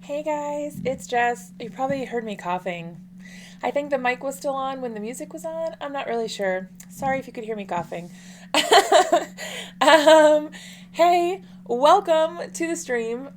Hey guys, it's Jess. You probably heard me coughing. I think the mic was still on when the music was on. I'm not really sure. Sorry if you could hear me coughing. um, hey, welcome to the stream.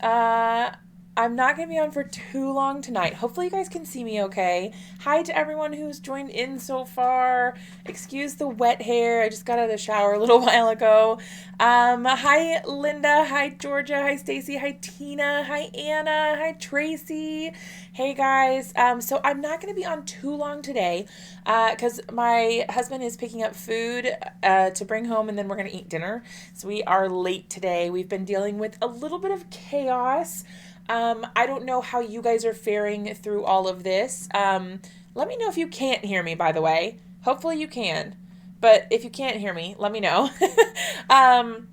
I'm not going to be on for too long tonight. Hopefully, you guys can see me okay. Hi to everyone who's joined in so far. Excuse the wet hair. I just got out of the shower a little while ago. Hi, Linda. Hi, Georgia. Hi, Stacy. Hi, Tina. Hi, Anna. Hi, Tracy. Hey, guys. So I'm not going to be on too long today because my husband is picking up food to bring home and then we're going to eat dinner. So we are late today. We've been dealing with a little bit of chaos. I don't know how you guys are faring through all of this. Let me know if you can't hear me, by the way. Hopefully you can. But if you can't hear me, let me know. um,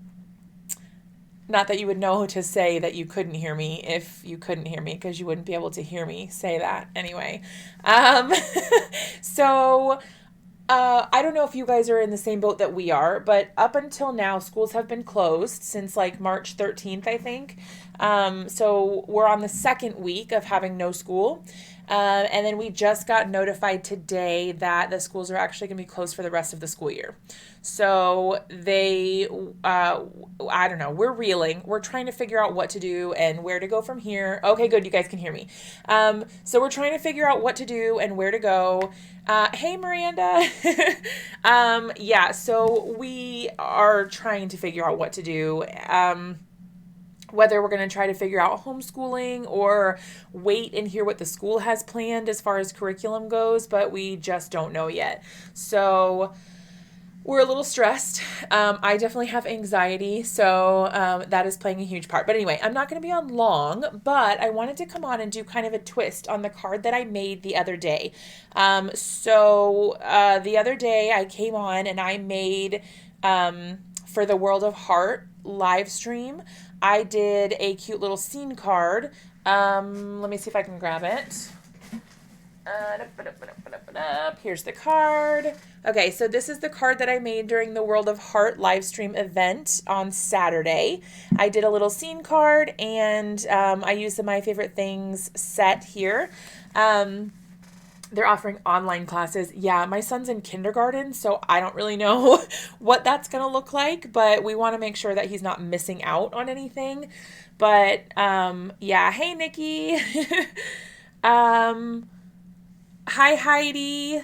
Not that you would know to say that you couldn't hear me if you couldn't hear me, because you wouldn't be able to hear me say that anyway. Um, so I don't know if you guys are in the same boat that we are, but up until now, schools have been closed since like March 13th, I think. So we're on the second week of having no school. And then we just got notified today that the schools are actually going to be closed for the rest of the school year. So I don't know, we're reeling. We're trying to figure out what to do and where to go from here. Okay, good. You guys can hear me. So we're trying to figure out what to do and where to go. Hey, Miranda. Yeah, so we are trying to figure out what to do. Whether we're going to try to figure out homeschooling or wait and hear what the school has planned as far as curriculum goes, but we just don't know yet. So we're a little stressed. I definitely have anxiety, so that is playing a huge part. But anyway, I'm not going to be on long, but I wanted to come on and do kind of a twist on the card that I made the other day. The other day I came on and I made for the World of Heart live stream. I did a cute little scene card. Let me see if I can grab it. Here's the card. Okay, so this is the card that I made during the World of Heart live stream event on Saturday. I did a little scene card and I used the My Favorite Things set here. They're offering online classes. Yeah, my son's in kindergarten, so I don't really know what that's going to look like, but we want to make sure that he's not missing out on anything. But yeah, hey, Nikki. um, Hi, Heidi.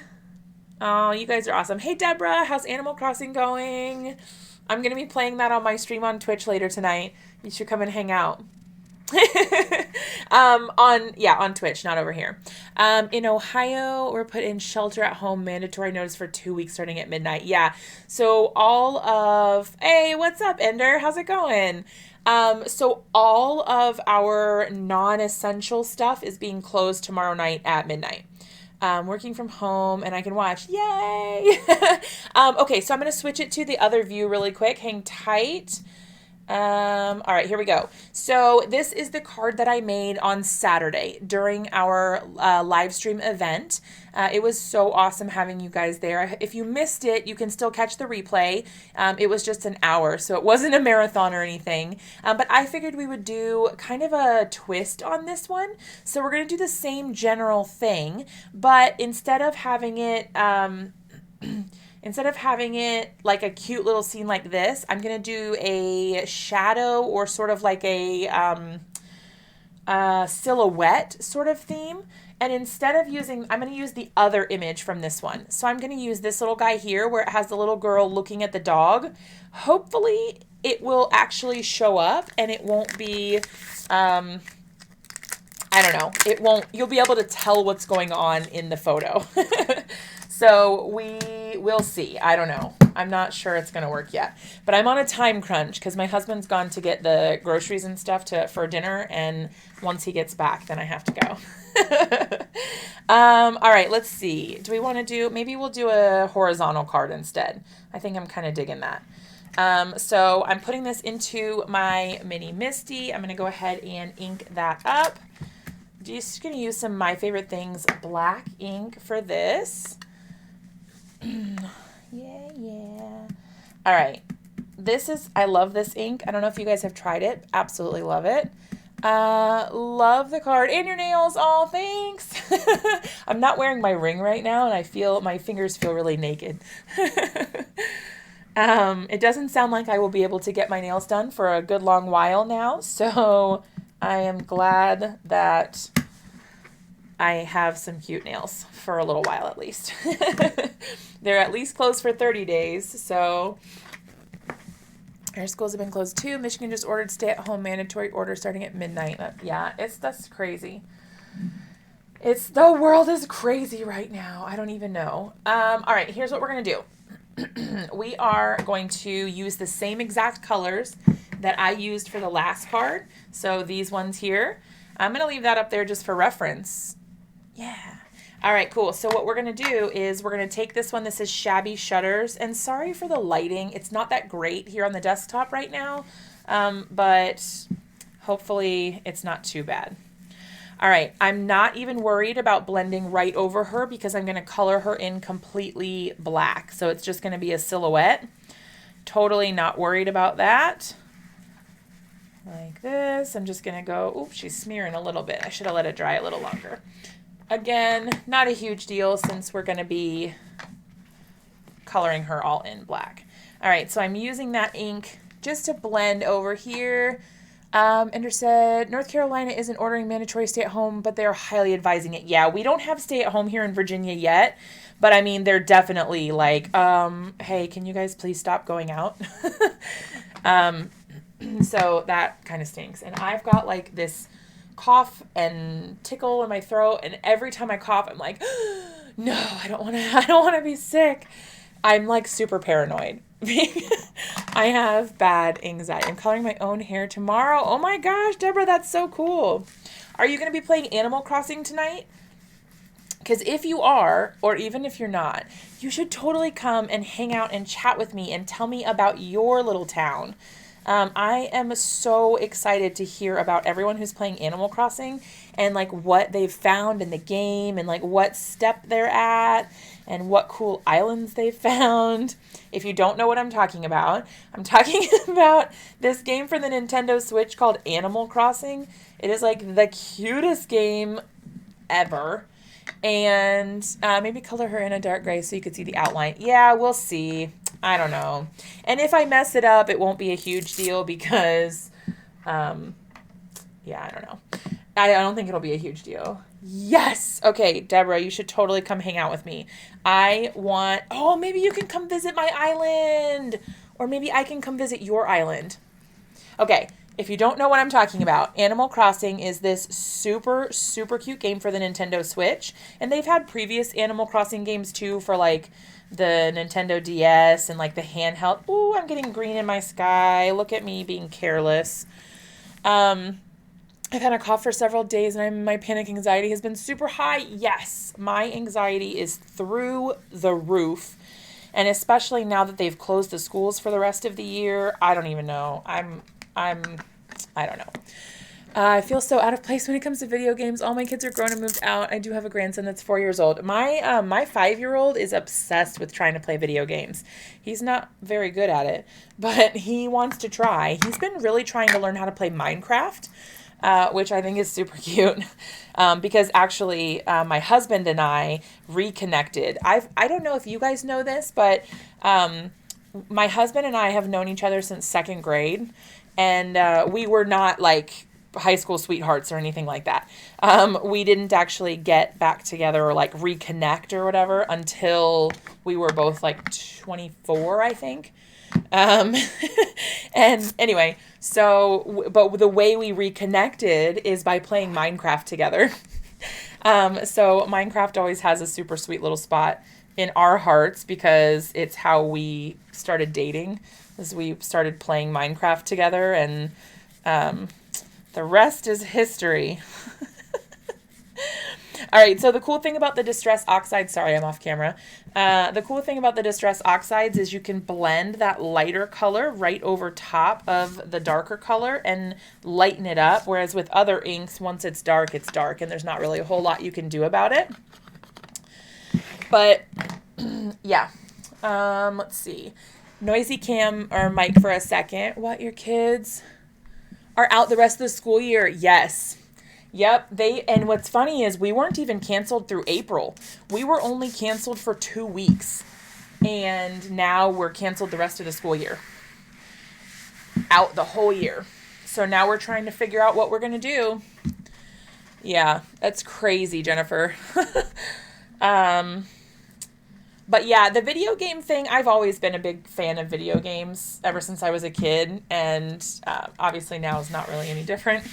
Oh, you guys are awesome. Hey, Deborah, how's Animal Crossing going? I'm going to be playing that on my stream on Twitch later tonight. You should come and hang out. On Twitch, not over here. In Ohio, we're put in shelter at home mandatory notice for 2 weeks starting at midnight. Yeah. So hey, what's up, Ender? How's it going? So all of our non-essential stuff is being closed tomorrow night at midnight. Working from home and I can watch. Yay! Okay, so I'm going to switch it to the other view really quick. Hang tight. All right, here we go. So this is the card that I made on Saturday during our live stream event. It was so awesome having you guys there. If you missed it, you can still catch the replay. It was just an hour, so it wasn't a marathon or anything. But I figured we would do kind of a twist on this one. So we're going to do the same general thing, but instead of having it like a cute little scene like this, I'm going to do a shadow or sort of like a silhouette sort of theme. And instead of I'm going to use the other image from this one. So I'm going to use this little guy here where it has the little girl looking at the dog. Hopefully it will actually show up and it won't be, I don't know, you'll be able to tell what's going on in the photo. So we will see. I don't know. I'm not sure it's going to work yet. But I'm on a time crunch because my husband's gone to get the groceries and stuff for dinner. And once he gets back, then I have to go. All right, let's see. Maybe we'll do a horizontal card instead. I think I'm kind of digging that. So I'm putting this into my mini Misty. I'm going to go ahead and ink that up. Just going to use some My Favorite Things black ink for this. Yeah. All right. I love this ink. I don't know if you guys have tried it. Absolutely love it. Love the card and your nails. Oh, thanks. I'm not wearing my ring right now, and I feel my fingers feel really naked. It doesn't sound like I will be able to get my nails done for a good long while now, so I am glad that I have some cute nails for a little while at least. They're at least closed for 30 days, so our schools have been closed too. Michigan just ordered stay-at-home mandatory order starting at midnight. That's crazy. The world is crazy right now. I don't even know. All right, here's what we're gonna do. We are going to use the same exact colors that I used for the last card. So these ones here, I'm gonna leave that up there just for reference. Yeah. All right, cool. So what we're going to do is we're going to take this one. This is Shabby Shutters. And sorry for the lighting. It's not that great here on the desktop right now, but hopefully it's not too bad. All right, I'm not even worried about blending right over her because I'm going to color her in completely black. So it's just going to be a silhouette. Totally not worried about that. Like this. I'm just going to go, oops, she's smearing a little bit. I should have let it dry a little longer. Again, not a huge deal since we're going to be coloring her all in black. All right, so I'm using that ink just to blend over here. Ender said, North Carolina isn't ordering mandatory stay-at-home, but they're highly advising it. Yeah, we don't have stay-at-home here in Virginia yet, but I mean, they're definitely like, hey, can you guys please stop going out? So that kind of stinks. And I've got like this cough and tickle in my throat, and every time I cough I'm like, no, I don't want to be sick. I'm like super paranoid. I have bad anxiety. I'm coloring my own hair tomorrow. Oh my gosh, Deborah, that's so cool. Are you going to be playing Animal Crossing tonight? Because if you are, or even if you're not, you should totally come and hang out and chat with me and tell me about your little town. I am so excited to hear about everyone who's playing Animal Crossing and like what they've found in the game and like what step they're at and what cool islands they've found. If you don't know what I'm talking about this game for the Nintendo Switch called Animal Crossing. It is like the cutest game ever. And maybe color her in a dark gray so you could see the outline. Yeah, we'll see. I don't know. And if I mess it up, it won't be a huge deal because, yeah, I don't know. I don't think it'll be a huge deal. Yes! Okay, Deborah, you should totally come hang out with me. Maybe you can come visit my island. Or maybe I can come visit your island. Okay, if you don't know what I'm talking about, Animal Crossing is this super, super cute game for the Nintendo Switch. And they've had previous Animal Crossing games too for like the Nintendo DS and like the handheld. Ooh, I'm getting green in my sky. Look at me being careless. I've had a cough for several days and my panic anxiety has been super high. Yes, my anxiety is through the roof. And especially now that they've closed the schools for the rest of the year, I don't even know. I don't know. I feel so out of place when it comes to video games. All my kids are grown and moved out. I do have a grandson that's 4 years old. My 5-year-old is obsessed with trying to play video games. He's not very good at it, but he wants to try. He's been really trying to learn how to play Minecraft, which I think is super cute. Because actually, my husband and I reconnected. I don't know if you guys know this, but my husband and I have known each other since 2nd grade, and we were not like high school sweethearts or anything like that. We didn't actually get back together or like reconnect or whatever until we were both like 24, I think. And anyway, but the way we reconnected is by playing Minecraft together. So Minecraft always has a super sweet little spot in our hearts because it's how we started dating, as we started playing Minecraft together, and the rest is history. All right, so the cool thing about the Distress Oxides, sorry, I'm off camera. The cool thing about the Distress Oxides is you can blend that lighter color right over top of the darker color and lighten it up, whereas with other inks, once it's dark, and there's not really a whole lot you can do about it. But, yeah. Let's see. Noisy cam or mic for a second. What, your kids? are out the rest of the school year. Yes. Yep. And what's funny is we weren't even canceled through April. We were only canceled for 2 weeks. And now we're canceled the rest of the school year. Out the whole year. So now we're trying to figure out what we're going to do. Yeah, that's crazy, Jennifer. But yeah, the video game thing, I've always been a big fan of video games ever since I was a kid. And obviously now is not really any different.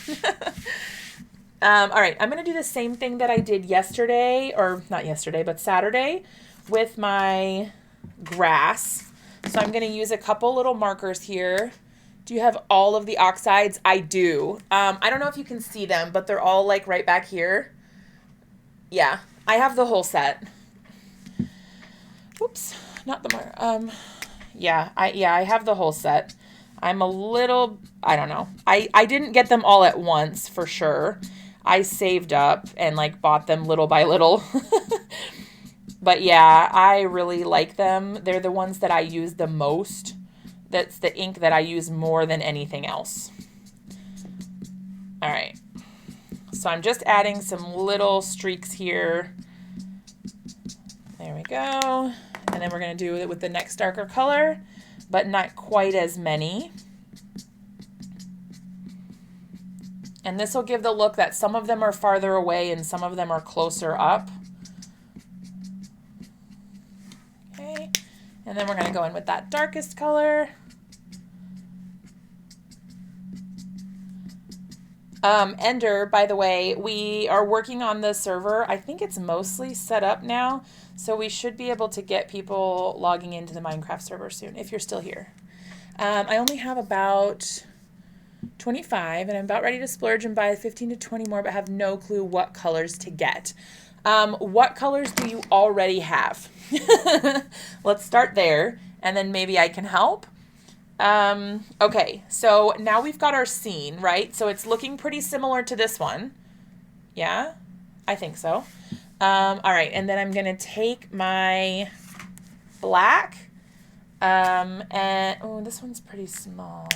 All right, I'm going to do the same thing that I did yesterday, or not yesterday, but Saturday with my grass. So I'm going to use a couple little markers here. Do you have all of the oxides? I do. I don't know if you can see them, but they're all like right back here. Yeah, I have the whole set. Oops, not the marker. I have the whole set. I'm a little, I don't know. I didn't get them all at once for sure. I saved up and like bought them little by little. But yeah, I really like them. They're the ones that I use the most. That's the ink that I use more than anything else. All right. So I'm just adding some little streaks here. There we go. And then we're going to do it with the next darker color, but not quite as many. And this will give the look that some of them are farther away and some of them are closer up. Okay. And then we're going to go in with that darkest color. Ender, by the way, we are working on the server. I think it's mostly set up now, so we should be able to get people logging into the Minecraft server soon, if you're still here. I only have about 25, and I'm about ready to splurge and buy 15 to 20 more, but have no clue what colors to get. What colors do you already have? Let's start there, and then maybe I can help. Okay, so now we've got our scene, right? So it's looking pretty similar to this one. Yeah, I think so. All right, and then I'm going to take my black, and, oh, this one's pretty small.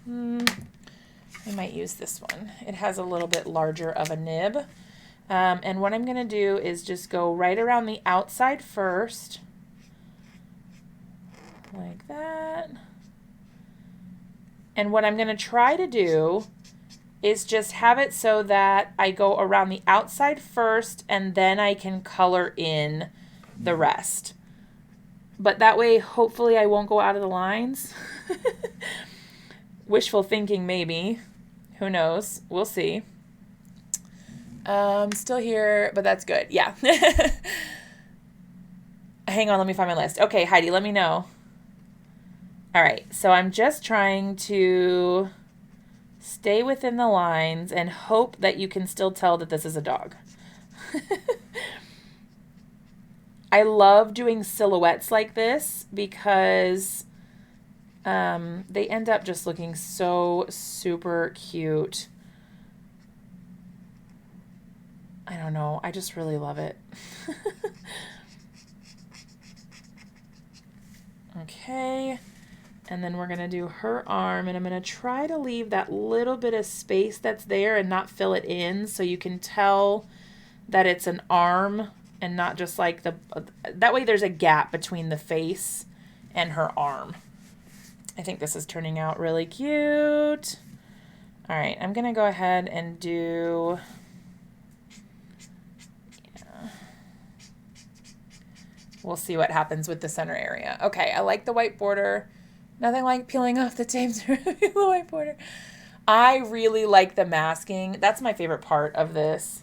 I might use this one. It has a little bit larger of a nib. And what I'm going to do is just go right around the outside first, like that. And what I'm going to try to do is just have it so that I go around the outside first and then I can color in the rest. But that way, hopefully I won't go out of the lines. Wishful thinking, maybe. Who knows? We'll see. Still here, but that's good. Yeah. Hang on, let me find my list. Okay, Heidi, let me know. All right, so I'm just trying to stay within the lines and hope that you can still tell that this is a dog. I love doing silhouettes like this because they end up just looking so super cute. I don't know, I just really love it. Okay. And then we're going to do her arm, and I'm going to try to leave that little bit of space that's there and not fill it in so you can tell that it's an arm and not just like that way there's a gap between the face and her arm. I think this is turning out really cute. All right, I'm going to go ahead and do, we'll see what happens with the center area. Okay, I like the white border. Nothing like peeling off the tape to reveal the white border. I really like the masking. That's my favorite part of this.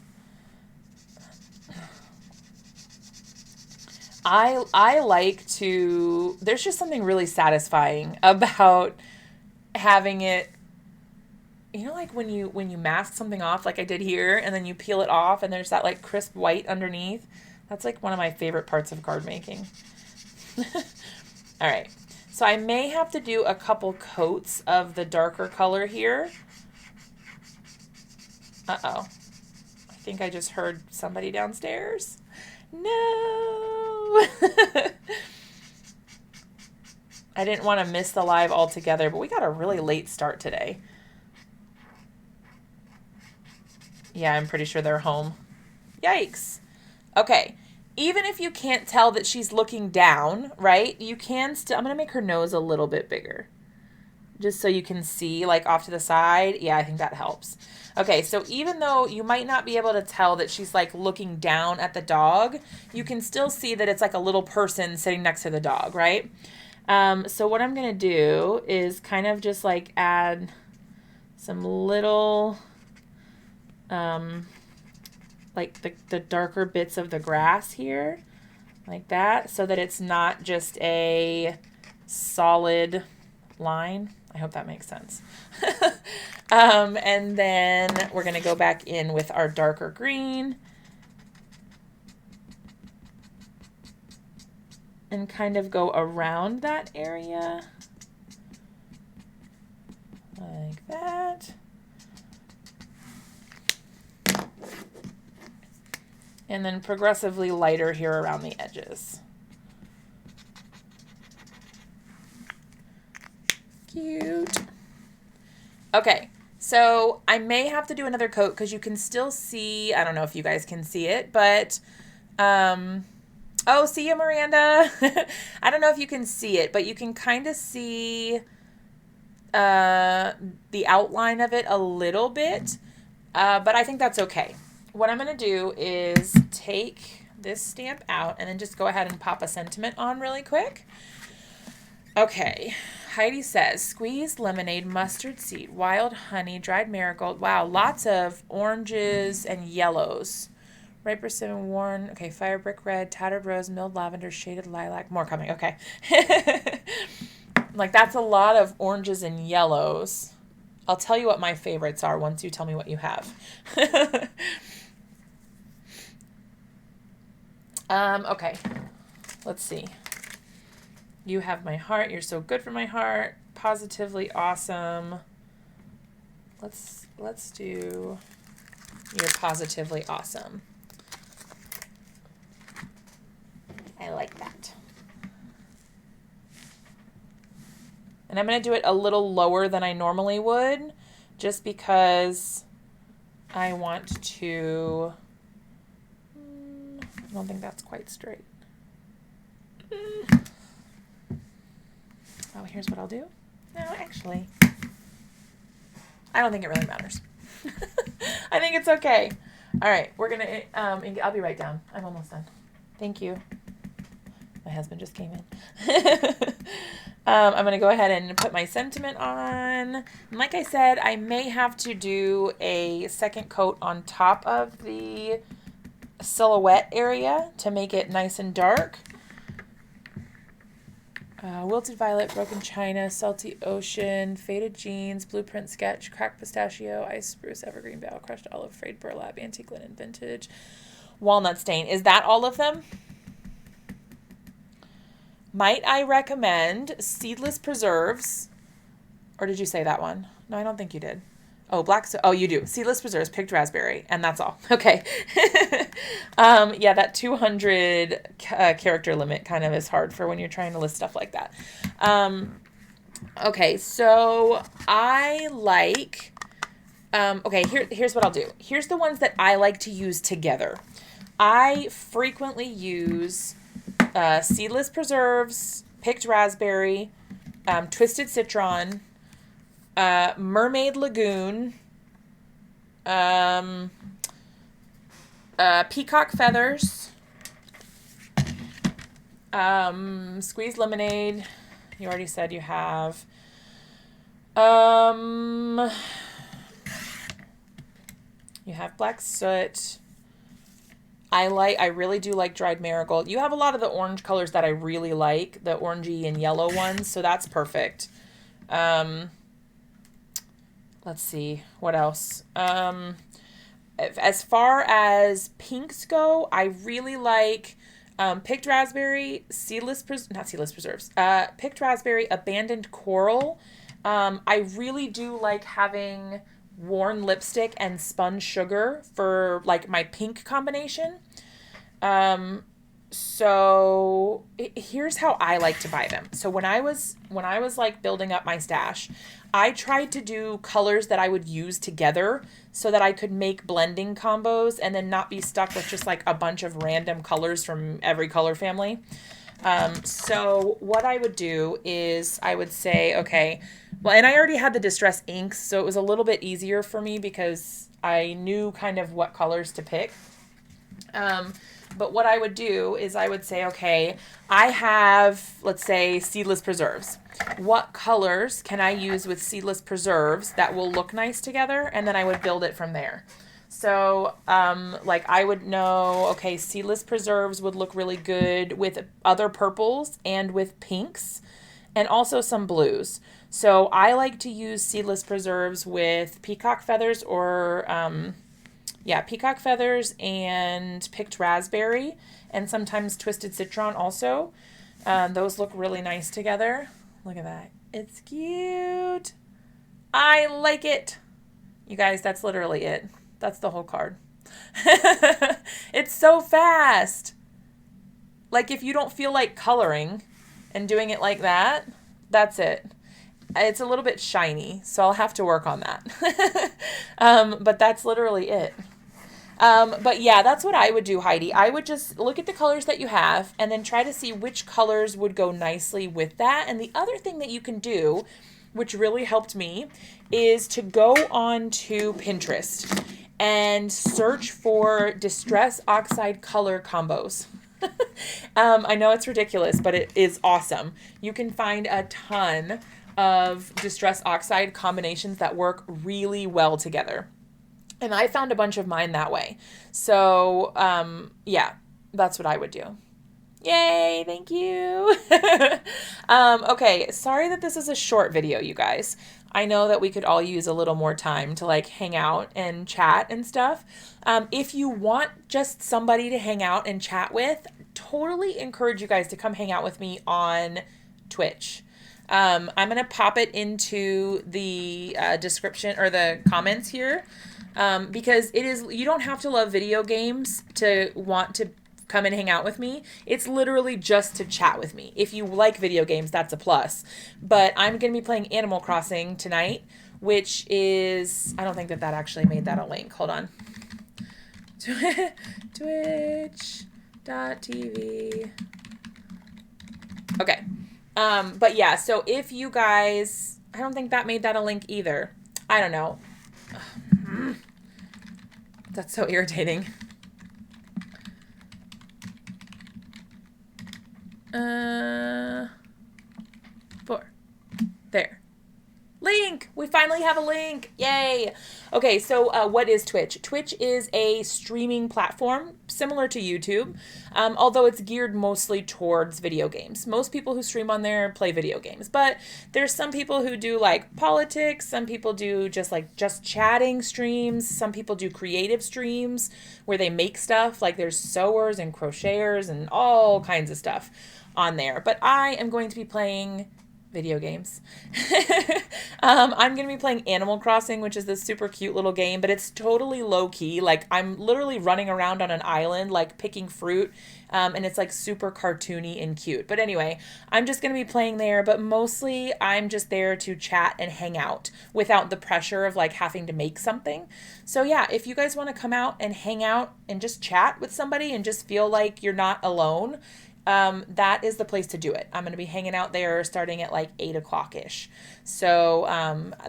I like to, there's just something really satisfying about having it, you know, like when you mask something off like I did here and then you peel it off and there's that like crisp white underneath. That's like one of my favorite parts of card making. All right. So I may have to do a couple coats of the darker color here. Uh-oh. I think I just heard somebody downstairs. No! I didn't want to miss the live altogether, but we got a really late start today. Yeah, I'm pretty sure they're home. Yikes. Okay. Even if you can't tell that she's looking down, right? You can still, I'm going to make her nose a little bit bigger. Just so you can see, like, off to the side. Yeah, I think that helps. Okay, so even though you might not be able to tell that she's, like, looking down at the dog, you can still see that it's like a little person sitting next to the dog, right? So what I'm going to do is kind of just, like, add some little, like, the darker bits of the grass here, like that, so that it's not just a solid line. I hope that makes sense. And then we're going to go back in with our darker green and kind of go around that area like that. And then progressively lighter here around the edges. Cute. Okay, so I may have to do another coat because you can still see, I don't know if you guys can see it, but, oh, see you, Miranda. I don't know if you can see it, but you can kind of see the outline of it a little bit, but I think that's okay. What I'm going to do is take this stamp out and then just go ahead and pop a sentiment on really quick. Okay, Heidi says, squeezed lemonade, mustard seed, wild honey, dried marigold. Wow, lots of oranges and yellows. Ripe persimmon, worn, okay, fire brick red, tattered rose, milled lavender, shaded lilac. More coming, okay. Like, that's a lot of oranges and yellows. I'll tell you what my favorites are once you tell me what you have. Okay, let's see. You have my heart. You're so good for my heart. Positively awesome. Let's do you're positively awesome. I like that. And I'm going to do it a little lower than I normally would, just because I want to, I don't think that's quite straight. Oh, here's what I'll do. No, actually, I don't think it really matters. I think it's okay. All right, we're going to, I'll be right down. I'm almost done. Thank you. My husband just came in. I'm going to go ahead and put my sentiment on. And like I said, I may have to do a second coat on top of the silhouette area to make it nice and dark. Wilted violet, broken china, salty ocean, faded jeans, blueprint sketch, cracked pistachio, ice spruce, evergreen bough, crushed olive, frayed burlap, antique linen, vintage, walnut stain. Is that all of them? Might I recommend seedless preserves? Or did you say that one? No, I don't think you did. Oh, oh, you do. Seedless preserves, picked raspberry, and that's all. Okay. Yeah, that 200 character limit kind of is hard for when you're trying to list stuff like that. Okay, so I like, okay, here's what I'll do. Here's the ones that I like to use together. I frequently use seedless preserves, picked raspberry, twisted citron, mermaid lagoon, peacock feathers, squeezed lemonade. You already said you have. You have black soot. I really do like dried marigold. You have a lot of the orange colors that I really like, the orangey and yellow ones, so that's perfect. Let's see, what else? As far as pinks go, I really like picked raspberry, picked raspberry, abandoned coral. I really do like having worn lipstick and spun sugar for like my pink combination. So here's how I like to buy them. So when I was like building up my stash, I tried to do colors that I would use together so that I could make blending combos and then not be stuck with just like a bunch of random colors from every color family. So what I would do is I would say, okay, well, and I already had the Distress inks, so it was a little bit easier for me because I knew kind of what colors to pick. But what I would do is I would say, okay, I have, let's say, seedless preserves. What colors can I use with seedless preserves that will look nice together? And then I would build it from there. So, like I would know, okay, seedless preserves would look really good with other purples and with pinks and also some blues. So I like to use seedless preserves with peacock feathers or, peacock feathers and picked raspberry and sometimes twisted citron also. Those look really nice together. Look at that. It's cute. I like it. You guys, that's literally it. That's the whole card. It's so fast. Like if you don't feel like coloring and doing it like that, that's it. It's a little bit shiny, so I'll have to work on that. But that's literally it. But yeah, that's what I would do, Heidi. I would just look at the colors that you have and then try to see which colors would go nicely with that. And the other thing that you can do, which really helped me, is to go on to Pinterest and search for Distress Oxide color combos. I know it's ridiculous, but it is awesome. You can find a ton of Distress Oxide combinations that work really well together. And I found a bunch of mine that way. So, yeah, that's what I would do. Yay, thank you. Okay, sorry that this is a short video, you guys. I know that we could all use a little more time to like hang out and chat and stuff. If you want just somebody to hang out and chat with, totally encourage you guys to come hang out with me on Twitch. I'm going to pop it into the description or the comments here. Because you don't have to love video games to want to come and hang out with me. It's literally just to chat with me. If you like video games, that's a plus. But I'm going to be playing Animal Crossing tonight, which is, I don't think that actually made that a link. Hold on. Twitch.tv. Okay. But yeah, so if you guys, I don't think that made that a link either. I don't know. That's so irritating. There. Link! We finally have a link! Yay! Okay, so what is Twitch? Twitch is a streaming platform similar to YouTube, although it's geared mostly towards video games. Most people who stream on there play video games, but there's some people who do like politics, some people do just chatting streams, some people do creative streams where they make stuff, like there's sewers and crocheters and all kinds of stuff on there. But I am going to be playing video games. I'm going to be playing Animal Crossing, which is this super cute little game, but it's totally low key. Like I'm literally running around on an island, like picking fruit. And it's like super cartoony and cute. But anyway, I'm just going to be playing there, but mostly I'm just there to chat and hang out without the pressure of like having to make something. So yeah, if you guys want to come out and hang out and just chat with somebody and just feel like you're not alone, that is the place to do it. I'm going to be hanging out there starting at like 8 o'clock ish. So,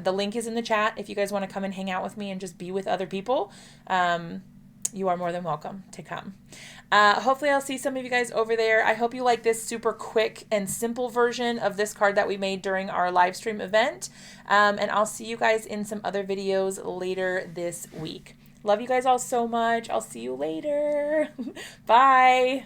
the link is in the chat. If you guys want to come and hang out with me and just be with other people, you are more than welcome to come. Hopefully I'll see some of you guys over there. I hope you like this super quick and simple version of this card that we made during our live stream event. And I'll see you guys in some other videos later this week. Love you guys all so much. I'll see you later. Bye.